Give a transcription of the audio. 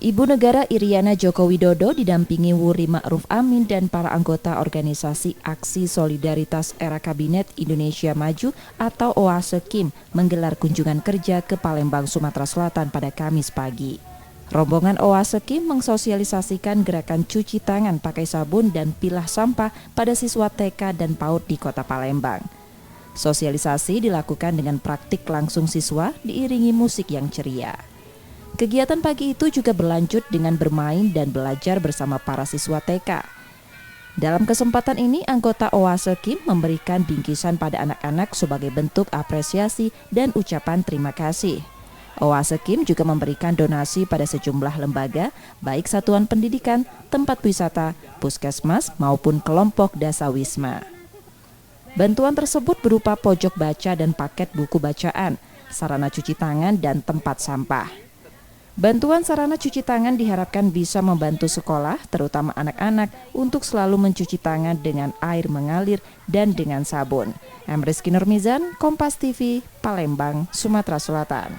Ibu Negara Iriana Joko Widodo didampingi Wuri Ma'ruf Amin dan para anggota organisasi Aksi Solidaritas Era Kabinet Indonesia Maju atau OASE KIM menggelar kunjungan kerja ke Palembang, Sumatera Selatan pada Kamis pagi. Rombongan OASE KIM mensosialisasikan gerakan cuci tangan pakai sabun dan pilah sampah pada siswa TK dan PAUD di Kota Palembang. Sosialisasi dilakukan dengan praktik langsung siswa diiringi musik yang ceria. Kegiatan pagi itu juga berlanjut dengan bermain dan belajar bersama para siswa TK. Dalam kesempatan ini, anggota OASE KIM memberikan bingkisan pada anak-anak sebagai bentuk apresiasi dan ucapan terima kasih. OASE KIM juga memberikan donasi pada sejumlah lembaga, baik satuan pendidikan, tempat wisata, puskesmas, maupun kelompok dasawisma. Bantuan tersebut berupa pojok baca dan paket buku bacaan, sarana cuci tangan, dan tempat sampah. Bantuan sarana cuci tangan diharapkan bisa membantu sekolah, terutama anak-anak, untuk selalu mencuci tangan dengan air mengalir dan dengan sabun. Rizky Nurmizan, Kompas TV, Palembang, Sumatera Selatan.